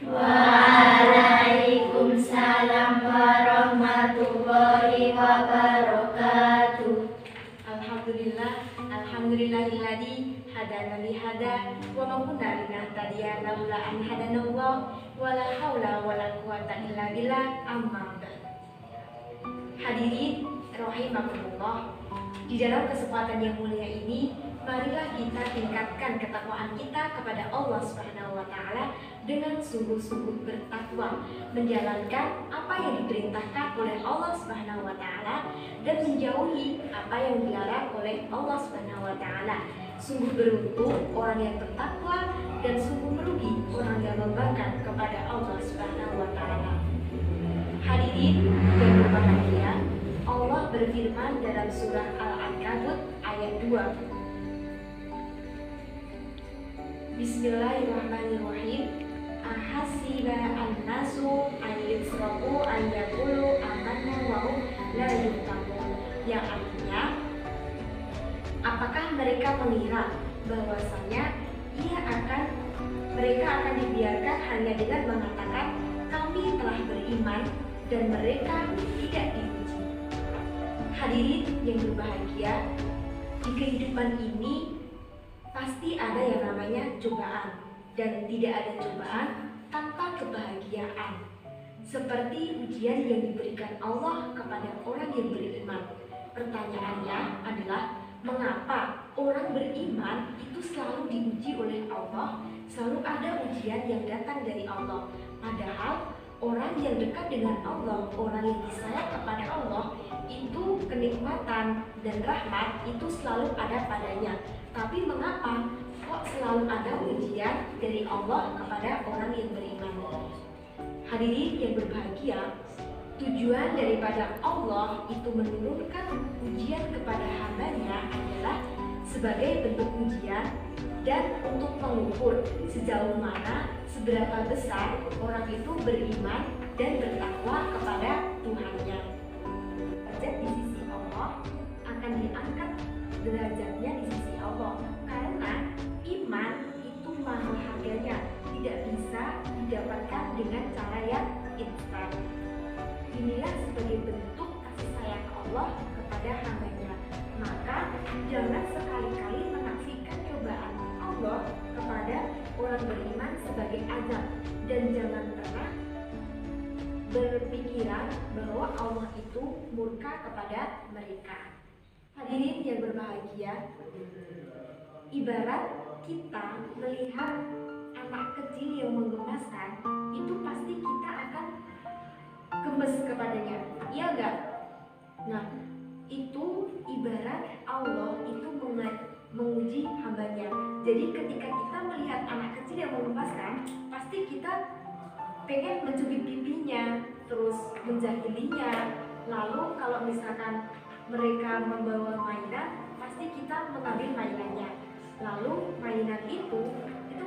Waalaikumsalam warahmatullahi wabarakatuh. Alhamdulillahilladzi hadana li hada wa ma kunna linahtadiya laula an hadanallah wa la haula wa la quwwata illa billah. Amma ba'd. Hadirin rahimakumullah, di dalam kesempatan yang mulia ini, marilah kita tingkatkan ketakwaan kita kepada Allah Subhanahu wa taala dengan sungguh-sungguh bertakwa, menjalankan apa yang diperintahkan oleh Allah Subhanahu wa taala dan menjauhi apa yang dilarang oleh Allah Subhanahu wa taala. Sungguh beruntung orang yang bertakwa dan sungguh merugi orang yang membangkang kepada Allah Subhanahu wa taala. Hadirin yang berbahagia, Allah berfirman dalam surah Al-Ankabut ayat 2. Bismillahirrahmanirrahim. Ahasiba an-nasu an yusraku an yaqulu amanna wa hum la yuftanun. Yang artinya, apakah mereka mengira bahwasanya mereka akan dibiarkan hanya dengan mengatakan kami telah beriman dan mereka tidak diuji. Hadirin yang berbahagia, di kehidupan ini pasti ada yang namanya cobaan, dan tidak ada cobaan tanpa kebahagiaan. Seperti ujian yang diberikan Allah kepada orang yang beriman. Pertanyaannya adalah, mengapa orang beriman itu selalu diuji oleh Allah, selalu ada ujian yang datang dari Allah? Padahal orang yang dekat dengan Allah, orang yang disayang kepada Allah, itu kenikmatan dan rahmat itu selalu ada padanya. Tapi mengapa kok selalu ada ujian dari Allah kepada orang yang beriman? Hadirin yang berbahagia, tujuan daripada Allah itu menurunkan ujian kepada hambanya adalah sebagai bentuk ujian dan untuk mengukur sejauh mana, seberapa besar orang itu beriman dan bertakwa kepada Tuhannya. Derajat di sisi Allah akan diangkat derajatnya di sisi Allah, karena iman itu mahal harganya, tidak bisa didapatkan dengan cara yang instan. Inilah sebagai bentuk kasih sayang Allah kepada hambanya. Maka jangan sekali-kali menafikan cobaan Allah kepada orang beriman sebagai azab, dan jangan pernah berpikiran bahwa Allah itu murka kepada mereka. Hadirin yang berbahagia, ibarat kita melihat anak kecil yang menggemaskan, itu pasti kita akan gemes kepadanya, iya enggak? Nah, itu ibarat Allah itu menguji hambanya. Jadi ketika kita melihat anak kecil yang menggemaskan, pasti kita pengen mencubit pipinya, terus menjahilinya. Lalu kalau misalkan mereka membawa mainan, pasti kita mengambil mainannya. Lalu mainan itu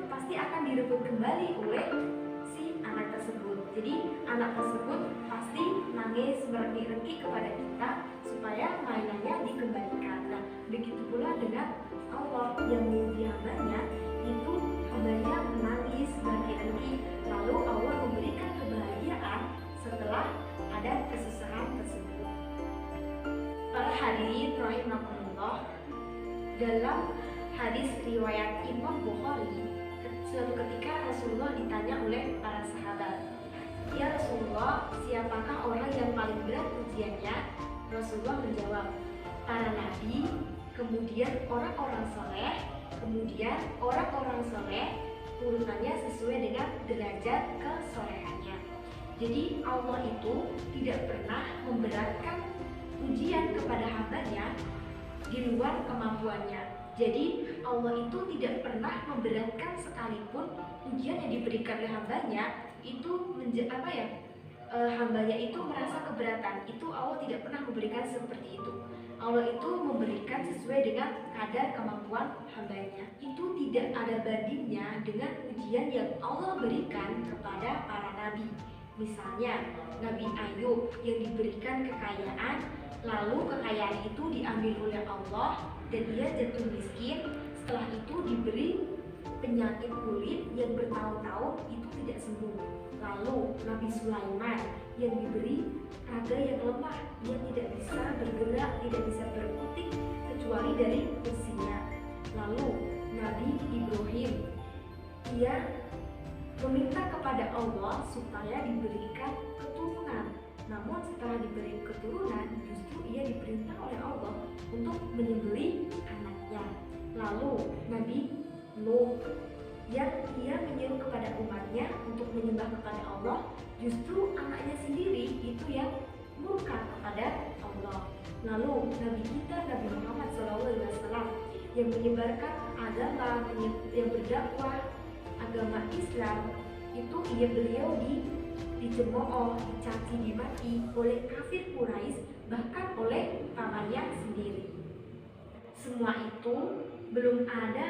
pasti akan direbut kembali oleh si anak tersebut. Jadi anak tersebut pasti nangis merengki-rengki kepada kita supaya mainannya dikembalikan. Nah, begitu pula dengan Allah yang menguji hambanya, itu hambanya menangis merengki-rengki, lalu Allah memberikan kebahagiaan setelah ada kesusahan tersebut. Para hadirin rahimakumullah, dalam hadis riwayat Imam Bukhari, suatu ketika Rasulullah ditanya oleh para sahabat, "Ya Rasulullah, siapakah orang yang paling berat ujiannya?" Rasulullah menjawab, "Para nabi, kemudian orang-orang soleh, kemudian orang-orang soleh, urutannya sesuai dengan derajat kesolehannya." Jadi Allah itu tidak pernah memberatkan ujian kepada hambanya di luar kemampuannya. Jadi Allah itu tidak pernah memberatkan sekalipun ujian yang diberikan oleh hambanya itu hambanya itu merasa keberatan. Itu Allah tidak pernah memberikan seperti itu. Allah itu memberikan sesuai dengan kadar kemampuan hambanya. Itu tidak ada bandingnya dengan ujian yang Allah berikan kepada para nabi. Misalnya Nabi Ayub yang diberikan kekayaan, lalu kekayaan itu diambil oleh Allah dan ia jatuh miskin. Setelah itu diberi penyakit kulit yang bertahun-tahun itu tidak sembuh. Lalu Nabi Sulaiman yang diberi raga yang lemah, yang tidak bisa bergerak, tidak bisa berkutik kecuali dari kursinya. Lalu Nabi Ibrahim, ia meminta kepada Allah supaya diberikan keturunan. Namun setelah diberi keturunan, justru ia diperintah oleh Allah untuk menyembelih anaknya. Lalu Nabi Nuh, yang ia menyuruh kepada umatnya untuk menyembah kepada Allah, justru anaknya sendiri itu yang murka kepada Allah. Lalu Nabi kita Nabi Muhammad SAW yang menyebarkan agama, yang berdakwah agama Islam, itu beliau dicemooh, dicaci, dimaki oleh kafir Quraisy, bahkan oleh pamannya sendiri. Semua itu belum ada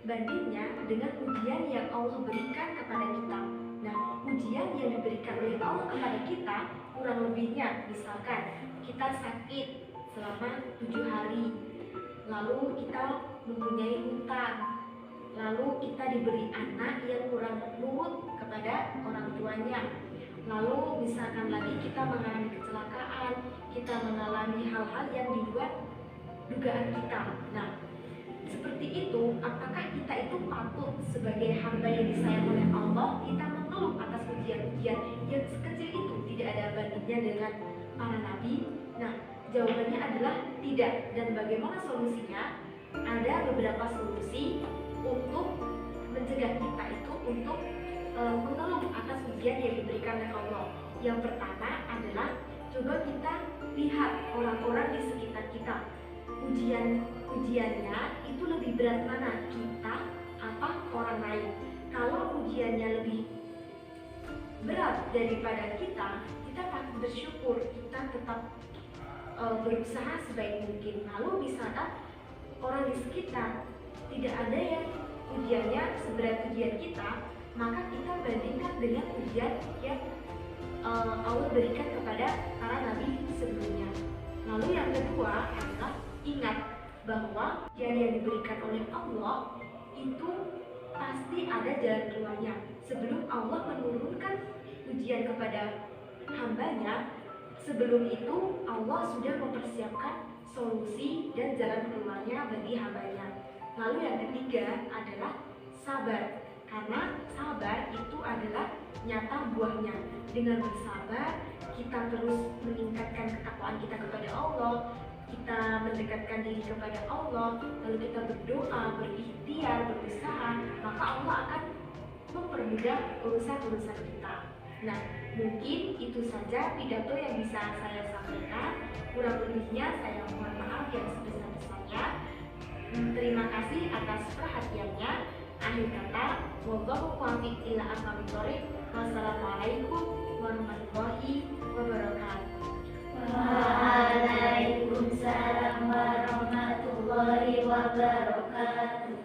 bandingnya dengan ujian yang Allah berikan kepada kita. Nah, ujian yang diberikan oleh Allah kepada kita kurang lebihnya, misalkan kita sakit selama 7 hari, lalu kita mempunyai hutang, lalu kita diberi anak yang kurang nurut kepada orang tuanya, lalu misalkan lagi kita mengalami kecelakaan, kita mengalami hal-hal yang di luar dugaan kita. Nah, seperti itu, apakah kita itu patut sebagai hamba yang disayang oleh Allah, kita mengeluh atas ujian-ujian yang sekecil itu, tidak ada bandingnya dengan para nabi? Nah, jawabannya adalah tidak. Dan bagaimana solusinya? Ada beberapa solusi untuk mencegah kita itu untuk mengeluh atas ujian yang diberikan oleh Allah. Yang pertama adalah coba kita lihat orang-orang di sekitar kita. Ujiannya itu lebih berat mana, kita apa orang lain? Kalau ujiannya lebih berat daripada kita patut bersyukur, kita tetap berusaha sebaik mungkin. Lalu misalkan orang di sekitar tidak ada yang ujiannya seberat ujian kita, maka kita bandingkan dengan ujian yang Allah berikan kepada para nabi sebelumnya. Lalu yang kedua adalah ingat bahwa ujian yang diberikan oleh Allah itu pasti ada jalan keluarnya. Sebelum Allah menurunkan ujian kepada hambanya, sebelum itu Allah sudah mempersiapkan solusi dan jalan keluarnya bagi hambanya. Lalu yang ketiga adalah sabar, karena sabar itu adalah nyata buahnya. Dengan bersabar kita terus meningkatkan ketakwaan kita kepada Allah, kita mendekatkan diri kepada Allah, lalu kita berdoa, berikhtiar, berusaha, maka Allah akan mempermudah urusan-urusan kita. Nah, mungkin itu saja pidato yang bisa saya sampaikan. Kurang lebihnya saya mohon maaf yang sebesar-besarnya. Terima kasih atas perhatiannya. Akhir kata, wallahu muwaffiq ila aqwamit thoriq. Wassalamualaikum warahmatullahi wabarakatuh. Waalaikumsalam warahmatullahi wabarakatuh.